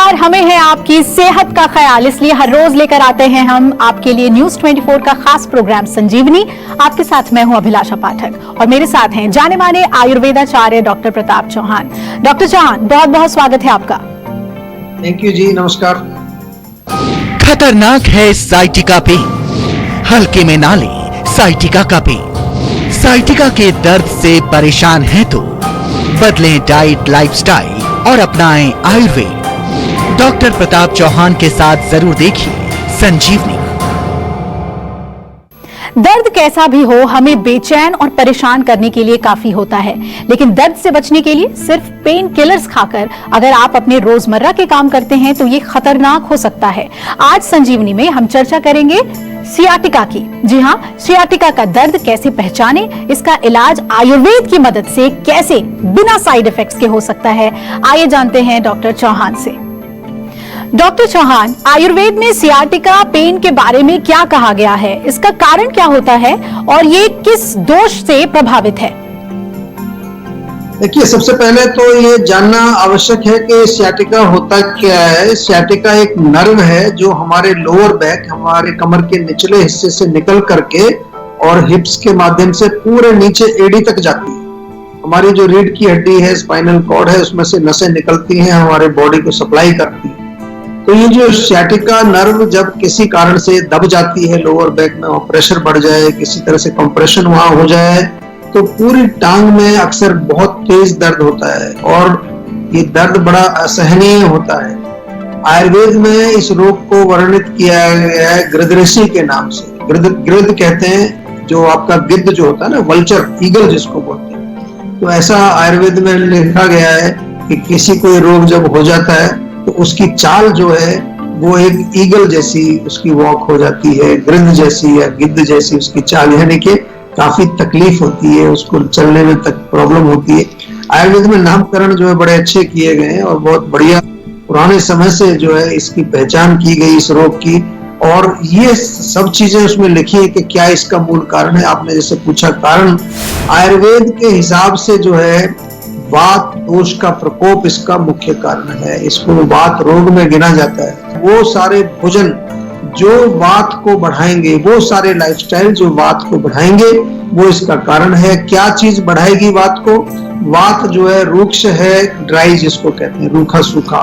नमस्कार। हमें है आपकी सेहत का ख्याल, इसलिए हर रोज लेकर आते हैं हम आपके लिए न्यूज 24 का खास प्रोग्राम संजीवनी। आपके साथ मैं हूं अभिलाषा पाठक और मेरे साथ हैं जाने माने आयुर्वेदाचार्य डॉक्टर प्रताप चौहान। डॉक्टर चौहान, बहुत बहुत स्वागत है आपका। थैंक यू जी, नमस्कार। खतरनाक है साइटिका पेन, हल्के में ना ले साइटिका का पेन। साइटिका के दर्द से परेशान हैं तो बदलें डाइट, लाइफस्टाइल और अपनाएं आयुर्वेद। डॉक्टर प्रताप चौहान के साथ जरूर देखिए संजीवनी। दर्द कैसा भी हो, हमें बेचैन और परेशान करने के लिए काफी होता है, लेकिन दर्द से बचने के लिए सिर्फ पेन किलर्स खाकर अगर आप अपने रोजमर्रा के काम करते हैं तो ये खतरनाक हो सकता है। आज संजीवनी में हम चर्चा करेंगे सियाटिका की। जी हाँ, सियाटिका का दर्द कैसे पहचाने, इसका इलाज आयुर्वेद की मदद से कैसे बिना साइड इफेक्ट्स के हो सकता है। आइए जानते हैं डॉक्टर चौहान से। डॉक्टर चौहान, आयुर्वेद में सियाटिका पेन के बारे में क्या कहा गया है, इसका कारण क्या होता है और ये किस दोष से प्रभावित है? देखिए, सबसे पहले तो ये जानना आवश्यक है कि सियाटिका होता क्या है। सियाटिका एक नर्व है जो हमारे लोअर बैक, हमारे कमर के निचले हिस्से से निकल करके और हिप्स के माध्यम से पूरे नीचे एड़ी तक जाती है। हमारी जो रीढ़ की हड्डी है, स्पाइनल कॉर्ड है, उसमें से नसें निकलती हैं, हमारे बॉडी को सप्लाई करती है। तो ये जो सियाटिका नर्व जब किसी कारण से दब जाती है लोअर बैक में, और प्रेशर बढ़ जाए, किसी तरह से कंप्रेशन वहां हो जाए, तो पूरी टांग में अक्सर बहुत तेज दर्द होता है और ये दर्द बड़ा असहनीय होता है। आयुर्वेद में इस रोग को वर्णित किया गया है गृध्रेसी के नाम से। गृध कहते हैं जो आपका गिद्ध जो होता है ना, वल्चर, ईगल जिसको बोलते हैं। तो ऐसा आयुर्वेद में लिखा गया है कि किसी कोई रोग जब हो जाता है तो उसकी चाल जो है वो एक ईगल जैसी उसकी वॉक हो जाती है, गृध जैसी या गिद्ध जैसी उसकी चाल, यानी कि काफी तकलीफ होती है, उसको चलने में तक प्रॉब्लम होती है। आयुर्वेद में नामकरण जो है बड़े अच्छे किए गए हैं और बहुत बढ़िया पुराने समय से जो है इसकी पहचान की गई इस रोग की, और ये सब चीजें उसमें लिखी है कि क्या इसका मूल कारण है। आपने जैसे पूछा कारण, आयुर्वेद के हिसाब से जो है वात दोष का प्रकोप इसका मुख्य कारण है। इसको वात रोग में गिना जाता है। वो सारे भोजन जो वात को बढ़ाएंगे, वो सारे लाइफस्टाइल जो वात को बढ़ाएंगे, वो इसका कारण है। क्या चीज बढ़ाएगी वात को? वात जो है रूक्ष है, ड्राई जिसको कहते हैं, रूखा सूखा।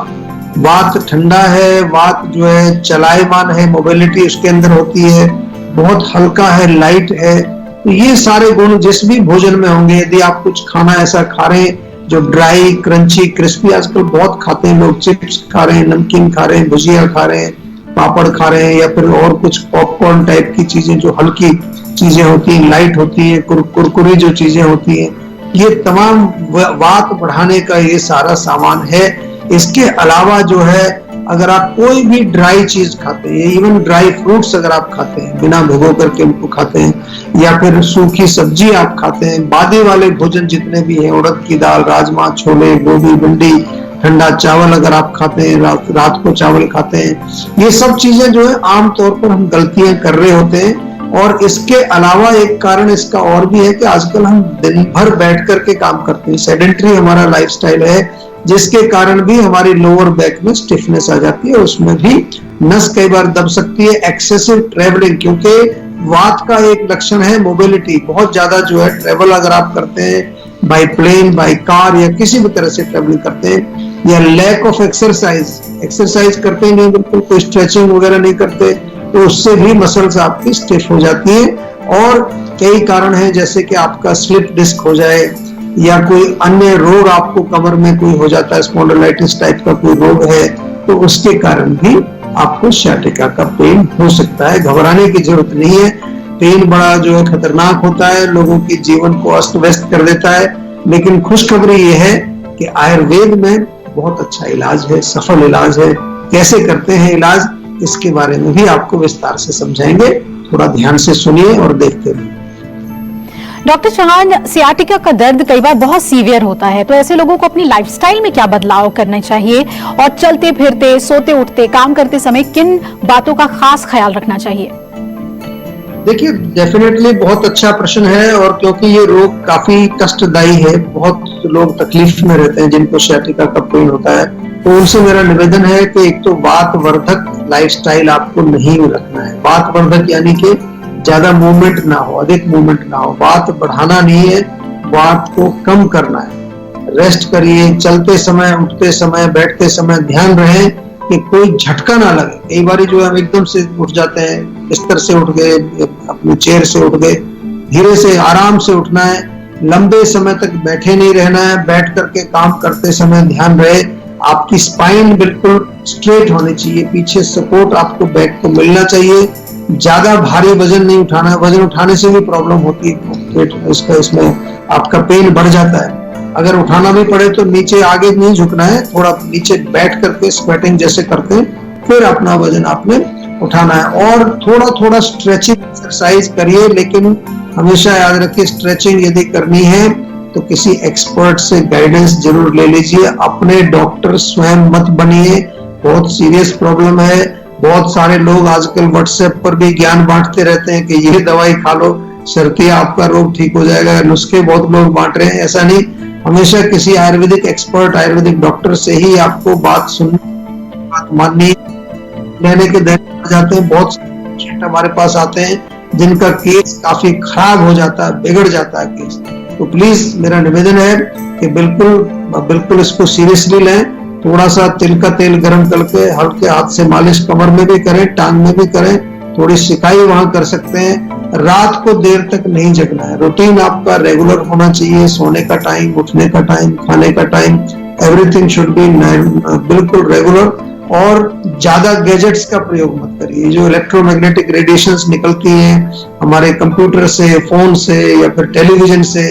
वात ठंडा है, वात जो है चलायमान है, मोबिलिटी उसके अंदर होती है, बहुत हल्का है, लाइट है। तो ये सारे गुण जिस भी भोजन में होंगे, यदि आप कुछ खाना ऐसा खा रहे हैं जो ड्राई, क्रंची, क्रिस्पी, आजकल बहुत खाते हैं लोग, चिप्स खा रहे हैं, नमकीन खा रहे हैं, भुजिया खा रहे हैं, पापड़ खा रहे हैं, या फिर और कुछ पॉपकॉर्न टाइप की चीजें जो हल्की चीजें होती हैं, लाइट होती है, कुरकुरी जो चीजें होती हैं, ये तमाम वात बढ़ाने का ये सारा सामान है। इसके अलावा जो है अगर आप कोई भी ड्राई चीज खाते हैं, इवन ड्राई फ्रूट्स अगर आप खाते हैं, बिना भिगो करके उनको खाते हैं, या फिर सूखी सब्जी आप खाते हैं, बादी वाले भोजन जितने भी हैं, उड़द की दाल, राजमा, छोले, गोभी, भिंडी, ठंडा चावल अगर आप खाते हैं, रात को चावल खाते हैं, ये सब चीजें जो है आमतौर पर हम गलतियां कर रहे होते हैं। और इसके अलावा एक कारण इसका और भी है कि आजकल हम दिन भर बैठ करके काम करते हैं, सेडेंटरी हमारा लाइफस्टाइल है, जिसके कारण भी हमारी लोअर बैक में स्टिफनेस आ जाती है, उसमें भी नस कई बार दब सकती है। एक्सेसिव ट्रेवलिंग, क्योंकि वात का एक लक्षण है मोबिलिटी, बहुत ज्यादा जो है ट्रेवल अगर आप करते हैं बाय प्लेन, बाय कार, या किसी भी तरह से ट्रेवलिंग करते हैं, या लैक ऑफ एक्सरसाइज करते ही नहीं, बिल्कुल कोई स्ट्रेचिंग वगैरह नहीं करते, तो उससे भी मसल्स आपकी स्टिफ हो जाती है। और कई कारण है, जैसे कि आपका स्लिप डिस्क हो जाए, या कोई अन्य रोग आपको कमर में कोई हो जाता है, स्पॉन्डिलाइटिस टाइप का कोई रोग है, तो उसके कारण भी आपको सियाटिका का पेन हो सकता है। घबराने की जरूरत नहीं है। पेन बड़ा जो है खतरनाक होता है, लोगों की जीवन को अस्त व्यस्त कर देता है, लेकिन खुशखबरी ये है कि आयुर्वेद में बहुत अच्छा इलाज है, सफल इलाज है। कैसे करते हैं इलाज, इसके बारे में भी आपको विस्तार से समझाएंगे। थोड़ा ध्यान से सुनिए और देखते रहिए। डॉक्टर चौहान, सियाटिका का दर्द कई बार बहुत सीवियर होता है, तो ऐसे लोगों को अपनी लाइफस्टाइल में क्या बदलाव करना चाहिए और चलते फिरते, सोते उठते, काम करते समय किन बातों का खास ख्याल रखना चाहिए? देखिए, डेफिनेटली बहुत अच्छा प्रश्न है, और क्योंकि ये रोग काफी कष्टदायी है, बहुत लोग तकलीफ में रहते हैं जिनको सियाटिका का पेन होता है। तो उनसे मेरा निवेदन है कि एक तो वातवर्धक लाइफस्टाइल आपको नहीं रखना है। वातवर्धक यानी कि ज्यादा मूवमेंट ना हो, अधिक मूवमेंट ना हो। वात बढ़ाना नहीं है, वात को कम करना है। रेस्ट करिए, चलते समय, उठते समय, बैठते समय ध्यान रहे कि कोई झटका ना लगे। कई बार जो हम एकदम से उठ जाते हैं, बिस्तर से उठ गए, अपने चेयर से उठ गए, धीरे से आराम से उठना है। लंबे समय तक बैठे नहीं रहना है। बैठ करके काम करते समय ध्यान रहे आपकी स्पाइन बिल्कुल स्ट्रेट होनी चाहिए, पीछे सपोर्ट आपको बैक को मिलना चाहिए। ज्यादा भारी वजन नहीं उठाना है, वजन उठाने से भी प्रॉब्लम होती है, इसमें आपका पेन बढ़ जाता है। अगर उठाना भी पड़े तो नीचे आगे नहीं झुकना है, थोड़ा नीचे बैठ करके स्क्वेटिंग जैसे करते हैं, फिर अपना वजन आपने उठाना है। और थोड़ा थोड़ा स्ट्रेचिंग एक्सरसाइज करिए, लेकिन हमेशा याद रखिए स्ट्रेचिंग यदि करनी है तो किसी एक्सपर्ट से गाइडेंस जरूर ले लीजिए। अपने डॉक्टर स्वयं मत बनिए, बहुत सीरियस प्रॉब्लम है। बहुत सारे लोग आजकल व्हाट्सएप पर भी ज्ञान बांटते रहते हैं कि ये दवाई खा लो, सर्दी आपका रोग ठीक हो जाएगा। नुस्खे बहुत लोग बांट रहे हैं, ऐसा नहीं। हमेशा किसी आयुर्वेदिक एक्सपर्ट, आयुर्वेदिक डॉक्टर से ही आपको बात सुननी, बात माननी। लेने के दिन जाते हैं, बहुत पेशेंट हमारे पास आते हैं जिनका केस काफी खराब हो जाता है, बिगड़ जाता है केस। तो प्लीज मेरा निवेदन है कि बिल्कुल इसको सीरियसली लें। थोड़ा सा तिल का तेल गर्म करके हल्के हाथ से मालिश कमर में भी करें, टांग में भी करें, थोड़ी सिकाई वहां कर सकते हैं। रात को देर तक नहीं जगना है। रूटीन आपका रेगुलर होना चाहिए, सोने का टाइम, उठने का टाइम, खाने का टाइम, एवरीथिंग शुड बी बिल्कुल रेगुलर। और ज्यादा गैजेट्स का प्रयोग मत करिए। जो इलेक्ट्रोमैग्नेटिक रेडिएशंस निकलती हैं हमारे कंप्यूटर से, फोन से या फिर टेलीविजन से,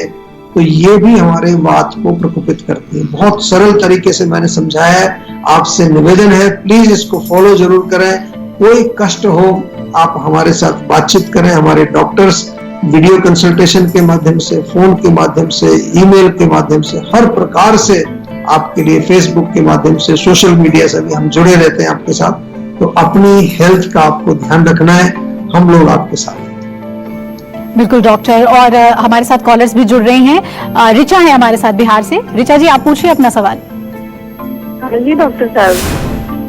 तो ये भी हमारे वात को प्रकोपित करती है। बहुत सरल तरीके से मैंने समझाया है, आपसे निवेदन है प्लीज इसको फॉलो जरूर करें। कोई कष्ट हो आप हमारे साथ बातचीत करें। हमारे डॉक्टर्स वीडियो कंसल्टेशन के माध्यम से, फोन के माध्यम से, ईमेल के माध्यम से, हर प्रकार से आपके लिए, फेसबुक के माध्यम से, सोशल मीडिया से भी हम जुड़े रहते हैं आपके साथ। तो अपनी हेल्थ का आपको ध्यान रखना है, हम लोग आपके साथ हैं। बिल्कुल डॉक्टर। और हमारे साथ कॉलर्स भी जुड़ रहे हैं। रिचा है हमारे साथ बिहार से। रिचा जी, आप पूछिए अपना सवाल। हाँ जी डॉक्टर साहब,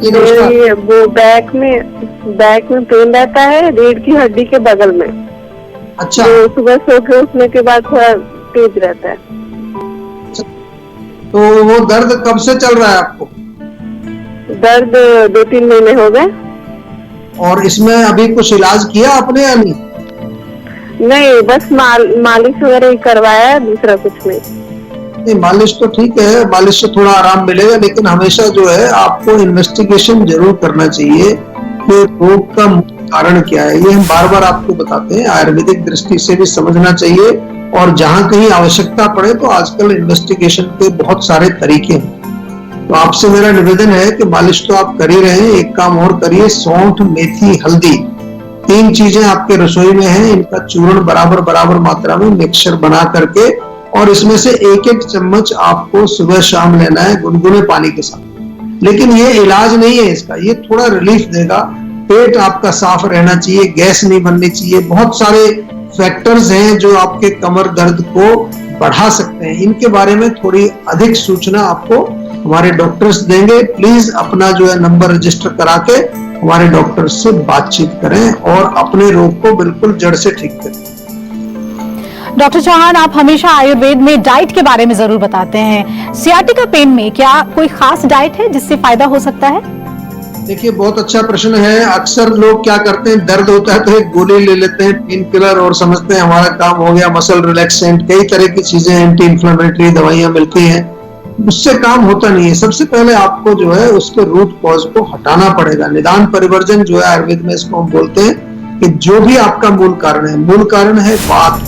ये वो बैक में पेन रहता है रीढ़ की हड्डी के बगल में। अच्छा, तो सुबह सो के उठने के बाद थोड़ा तेज रहता है। तो वो दर्द कब से चल रहा है आपको? दर्द 2-3 महीने हो गए। और इसमें अभी कुछ इलाज किया आपने या नहीं? नहीं, बस मालिश वगैरह ही करवाया है, दूसरा कुछ नहीं। नहीं, मालिश तो ठीक है, मालिश से थोड़ा आराम मिलेगा, लेकिन हमेशा जो है आपको इन्वेस्टिगेशन जरूर करना चाहिए कि रोग का कारण क्या है। ये हम बार बार आपको बताते हैं, आयुर्वेदिक दृष्टि से भी समझना चाहिए। और जहां कहीं आवश्यकता पड़े तो आजकल इन्वेस्टिगेशन के बहुत सारे तरीके हैं। तो आपसे मेरा निवेदन है कि मालिश तो आप कर ही रहे हैं, एक काम और करिए, सौंठ, मेथी, हल्दी, 3 चीजें आपके रसोई में हैं, इनका चूर्ण बराबर मात्रा में मिक्सचर बना करके, और इसमें से 1-1 चम्मच आपको सुबह शाम लेना है गुनगुने पानी के साथ। लेकिन ये इलाज नहीं है इसका, ये थोड़ा रिलीफ देगा। पेट आपका साफ रहना चाहिए, गैस नहीं बननी चाहिए। बहुत सारे फैक्टर्स हैं जो आपके कमर दर्द को बढ़ा सकते हैं। इनके बारे में थोड़ी अधिक सूचना आपको हमारे डॉक्टर्स देंगे। प्लीज अपना जो है नंबर रजिस्टर करा के हमारे डॉक्टर से बातचीत करें और अपने रोग को बिल्कुल जड़ से ठीक करें। डॉक्टर चौहान, आप हमेशा आयुर्वेद में डाइट के बारे में जरूर बताते हैं। सियाटिका पेन में क्या कोई खास डाइट है जिससे फायदा हो सकता है? देखिए, बहुत अच्छा प्रश्न है। अक्सर लोग क्या करते हैं, दर्द होता है तो एक गोली ले लेते हैं, पेन किलर, और समझते हैं हमारा काम हो गया, मसल रिलैक्सेंट, कई तरह की चीजें, एंटी इंफ्लेमेटरी दवाइयां मिलती हैं। उससे काम होता नहीं है। सबसे पहले आपको जो है उसके रूट कॉज को हटाना पड़ेगा। निदान परिवर्जन जो है आयुर्वेद में, इसको हम बोलते हैं कि जो भी आपका मूल कारण है वात।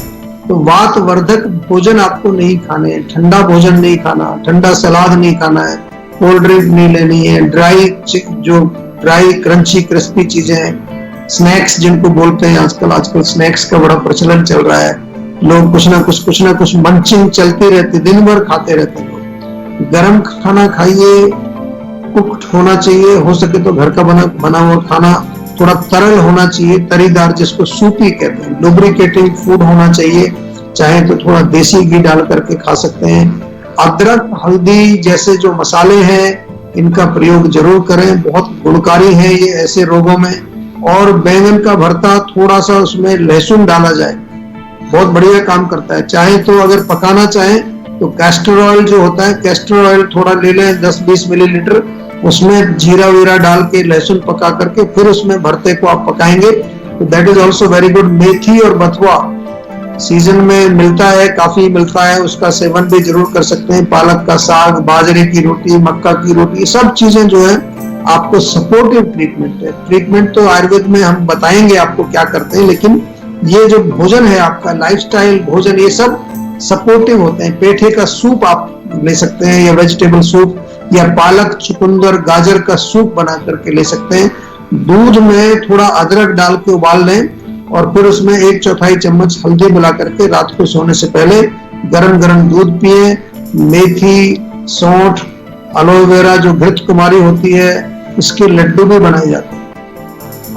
तो वात वर्धक भोजन आपको नहीं खाने, ठंडा भोजन नहीं खाना, ठंडा सलाद नहीं खाना है, कोल्ड ड्रिंक नहीं लेनी है, ड्राई क्रंची क्रिस्पी चीजें हैं, स्नैक्स जिनको बोलते हैं, आजकल स्नैक्स का बड़ा प्रचलन चल रहा है। लोग कुछ ना कुछ मंचिंग चलती रहती, दिन भर खाते रहते हैं। गरम खाना खाइए, कुक्ड होना चाहिए, हो सके तो घर का बना हुआ खाना, थोड़ा तरल होना चाहिए, तरीदार, जिसको सूपी कहते हैं। लुब्रिकेटिंग फूड होना चाहिए, चाहे तो थोड़ा देसी घी डाल करके खा सकते हैं। अदरक, हल्दी जैसे जो मसाले हैं, इनका प्रयोग जरूर करें, बहुत गुणकारी है ये ऐसे रोगों में। और बैंगन का भरता, थोड़ा सा उसमें लहसुन डाला जाए, बहुत बढ़िया काम करता है। चाहे तो अगर पकाना चाहे तो कैस्टर ऑयल जो होता है, कैस्टर ऑयल थोड़ा ले लें 10-20 मिलीलीटर, उसमें जीरा वीरा डाल के लहसुन पका करके फिर उसमें भरते को आप पकाएंगे तो that is also very good. मेथी और बथुआ सीजन में मिलता है, काफी मिलता है, उसका सेवन भी जरूर कर सकते हैं। पालक का साग, बाजरे की रोटी, मक्का की रोटी, सब चीजें जो है आपको सपोर्टिव ट्रीटमेंट है। ट्रीटमेंट तो आयुर्वेद में हम बताएंगे आपको क्या करते हैं, लेकिन ये जो भोजन है आपका, लाइफस्टाइल भोजन, ये सब सपोर्टिव होते हैं। पेठे का सूप आप ले सकते हैं, या वेजिटेबल सूप, या पालक, चुकंदर, गाजर का सूप बना करके ले सकते हैं। दूध में थोड़ा अदरक डाल के उबाल लें और फिर उसमें 1/4 चम्मच हल्दी मिला करके रात को सोने से पहले गरम गरम दूध पिए। मेथी, सौंठ, एलोवेरा जो घृत कुमारी होती है, इसके लड्डू भी बनाए जाते हैं।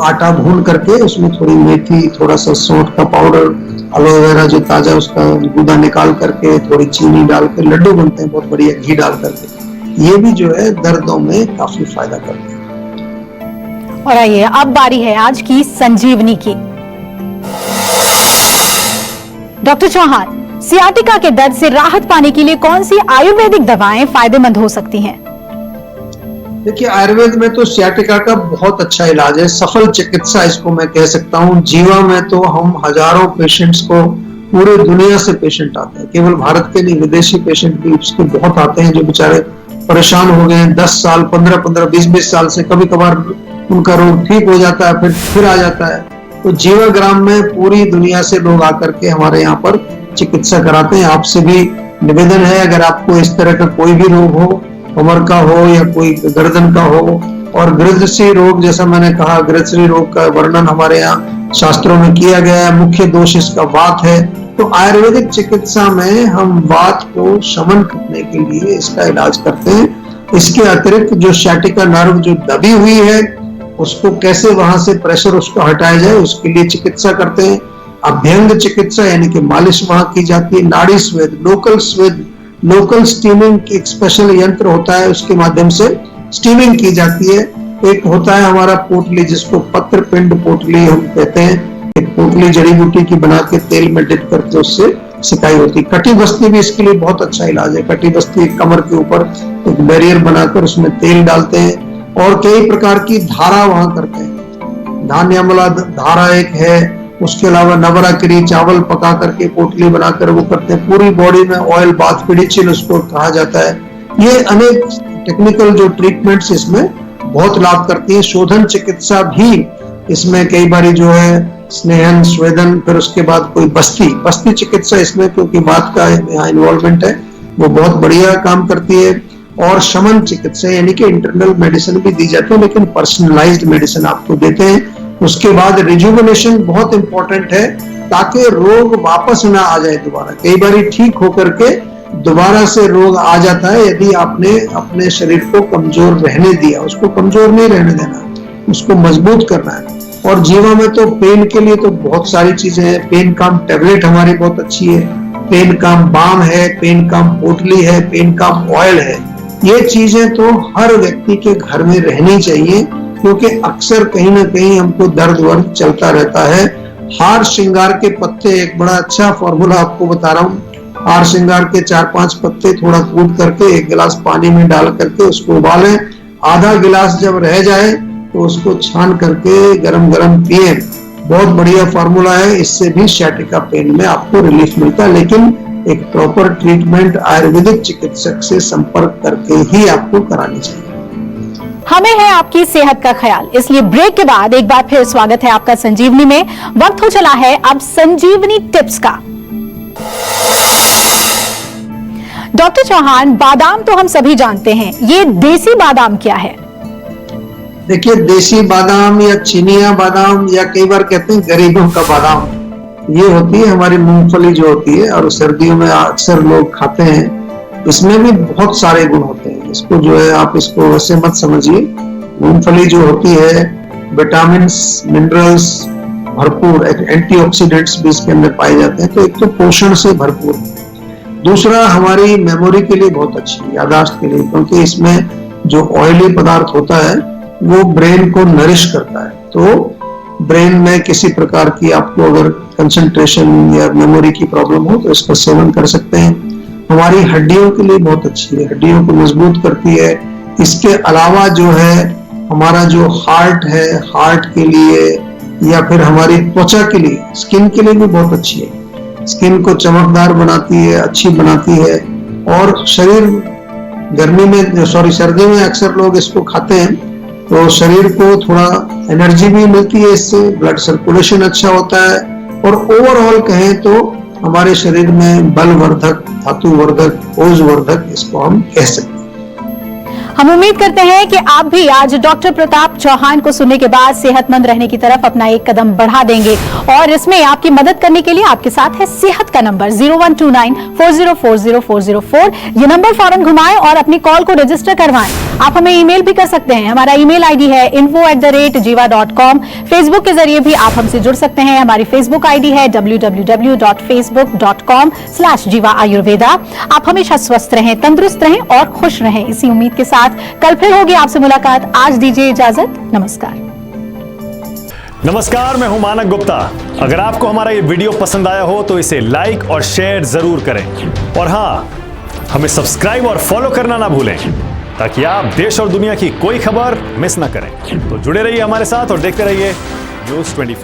आटा भून करके उसमें थोड़ी मेथी, थोड़ा सा सौंठ का पाउडर, एलोवेरा जो ताजा उसका गूदा निकाल करके, थोड़ी चीनी डाल के लड्डू बनते हैं, बहुत बढ़िया घी डाल करके। ये भी जो है दर्दों में काफी फायदा करते हैं। और आइए अब बारी है आज की संजीवनी की। डॉक्टर चौहान, सियाटिका के दर्द से राहत पाने के लिए कौन सी आयुर्वेदिक दवाएं फायदेमंद हो सकती हैं? देखिए, आयुर्वेद में तो सियाटिका का बहुत अच्छा इलाज है, सफल चिकित्सा इसको मैं कह सकता हूँ। जीवा में तो हम हजारों पेशेंट्स को, पूरे दुनिया से पेशेंट आते हैं, केवल भारत के नहीं, विदेशी पेशेंट भी उसके बहुत आते हैं, जो बेचारे परेशान हो गए 10 साल, 15-15, 20-20 साल से। कभी कभार उनका रोग ठीक हो जाता है, फिर आ जाता है। तो जीवाग्राम में पूरी दुनिया से लोग आकर के हमारे यहाँ पर चिकित्सा कराते हैं। आपसे भी निवेदन है, अगर आपको इस तरह का कोई भी रोग हो, कमर का हो या कोई गर्दन का हो, और गृहस्थी रोग, जैसा मैंने कहा, गृहस्थी रोग का वर्णन हमारे यहाँ शास्त्रों में किया गया है, मुख्य दोष इसका वात है। तो आयुर्वेदिक चिकित्सा में हम वात को शमन करने के लिए इसका इलाज करते हैं। इसके अतिरिक्त जो सciatica नर्व जो दबी हुई है, उसको कैसे वहां से प्रेशर उसको हटाया जाए, उसके लिए चिकित्सा करते हैं। अभ्यंग चिकित्सा यानी कि मालिश वहां की जाती है। नाड़ी स्वेद, लोकल स्टीमिंग, एक स्पेशल यंत्र होता है, उसके माध्यम से स्टीमिंग की जाती है। एक होता है हमारा पोटली, जिसको पत्र पिंड पोटली हम कहते हैं। एक पोटली जड़ी बूटी की बना के तेल में डिप करके उससे सिकाई होती है। कटी बस्ती भी इसके लिए बहुत अच्छा इलाज है। कटी बस्ती कमर के ऊपर एक बैरियर बनाकर उसमें तेल डालते हैं, और कई प्रकार की धारा वहां करते हैं। धान्यामला धारा एक है, उसके अलावा नवराकिरी, चावल पका करके पोटली बनाकर वो करते हैं। पूरी बॉडी में ऑयल बाथ, पिडिचिल उसको कहा जाता है। ये अनेक टेक्निकल जो ट्रीटमेंट्स इसमें बहुत लाभ करती है। शोधन चिकित्सा भी इसमें कई बार जो है, स्नेहन, स्वेदन, फिर उसके बाद कोई बस्ती चिकित्सा इसमें, क्योंकि बात का यहाँ इन्वॉल्वमेंट है, वो बहुत बढ़िया काम करती है। और शमन चिकित्सा यानी कि इंटरनल मेडिसिन भी दी जाती है, लेकिन पर्सनलाइज्ड मेडिसिन आपको देते हैं। उसके बाद रिजुविनेशन बहुत इंपॉर्टेंट है, ताकि रोग वापस ना आ जाए दोबारा। कई बार ठीक होकर के दोबारा से रोग आ जाता है, यदि आपने अपने शरीर को कमजोर रहने दिया। उसको कमजोर नहीं रहने देना, उसको मजबूत करना है। और जीवा में तो पेन के लिए तो बहुत सारी चीजें हैं। पेन काम टैबलेट हमारी बहुत अच्छी है, पेन काम बाम है, पेन काम पोटली है, पेन काम ऑयल है। ये चीजें तो हर व्यक्ति के घर में रहनी चाहिए, क्योंकि अक्सर कहीं ना कहीं हमको दर्द वर्द चलता रहता है। हार श्रृंगार के पत्ते, एक बड़ा अच्छा फॉर्मूला आपको बता रहा हूँ। हार श्रृंगार के 4-5 पत्ते थोड़ा कूट करके 1 गिलास पानी में डाल करके उसको उबालें। आधा गिलास जब रह जाए तो उसको छान करके गरम गरम पिए। बहुत बढ़िया फॉर्मूला है, इससे भी sciatica पेन में आपको रिलीफ मिलता है। लेकिन एक प्रॉपर ट्रीटमेंट आयुर्वेदिक चिकित्सक से संपर्क करके ही आपको करानी चाहिए। हमें है आपकी सेहत का ख्याल, इसलिए ब्रेक के बाद एक बार फिर स्वागत है आपका संजीवनी में। वक्त हो चला है अब संजीवनी टिप्स का। डॉक्टर चौहान, बादाम तो हम सभी जानते हैं, ये देसी बादाम क्या है? देखिए, देसी बादाम या चिनिया बादाम, या कई बार कहते हैं गरीबों का बादाम, ये होती है हमारी मूंगफली जो होती है, और सर्दियों में अक्सर लोग खाते हैं। इसमें भी बहुत सारे गुण होते हैं। इसको जो है, आप इसको वैसे मत समझिए। मूंगफली जो होती है, विटामिन, मिनरल्स भरपूर, एंटीऑक्सीडेंट्स भी इसके अंदर पाए जाते हैं। तो एक तो पोषण से भरपूर, दूसरा हमारी मेमोरी के लिए बहुत अच्छी, याददाश्त के लिए, क्योंकि इसमें जो ऑयली पदार्थ होता है वो ब्रेन को नरिश करता है। तो ब्रेन में किसी प्रकार की आपको अगर कंसंट्रेशन या मेमोरी की प्रॉब्लम हो तो इसका सेवन कर सकते हैं। हमारी हड्डियों के लिए बहुत अच्छी है, हड्डियों को मजबूत करती है। इसके अलावा जो है हमारा जो हार्ट है, हार्ट के लिए या फिर हमारी त्वचा के लिए, स्किन के लिए भी बहुत अच्छी है। स्किन को चमकदार बनाती है, अच्छी बनाती है। और शरीर गर्मी में सर्दी में अक्सर लोग इसको खाते हैं तो शरीर को थोड़ा एनर्जी भी मिलती है, इससे ब्लड सर्कुलेशन अच्छा होता है और ओवरऑल कहें तो हमारे शरीर में बलवर्धक, धातुवर्धक, ओजवर्धक इसको हम कह सकते हैं। हम उम्मीद करते हैं कि आप भी आज डॉक्टर प्रताप चौहान को सुनने के बाद सेहतमंद रहने की तरफ अपना एक कदम बढ़ा देंगे। और इसमें आपकी मदद करने के लिए आपके साथ है सेहत का नंबर 0129404004। ये नंबर फौरन घुमाएं और अपनी कॉल को रजिस्टर करवाएं। आप हमें ईमेल भी कर सकते हैं, हमारा ईमेल आईडी है info@jiva.com। फेसबुक के जरिए भी आप हमसे जुड़ सकते हैं, हमारी फेसबुक आईडी है www.facebook.com/jiva ayurveda। आप हमेशा स्वस्थ रहें, तंदुरुस्त रहें और खुश रहें, इसी उम्मीद के साथ कल फिर होगी आपसे मुलाकात। आज दीजिए इजाजत, नमस्कार। नमस्कार, मैं हूं मानक गुप्ता। अगर आपको हमारा ये वीडियो पसंद आया हो तो इसे लाइक और शेयर जरूर करें और हाँ, हमें सब्सक्राइब और फॉलो करना ना भूलें ताकि आप देश और दुनिया की कोई खबर मिस ना करें। तो जुड़े रहिए हमारे साथ और देखते रहिए न्यूज़ 24।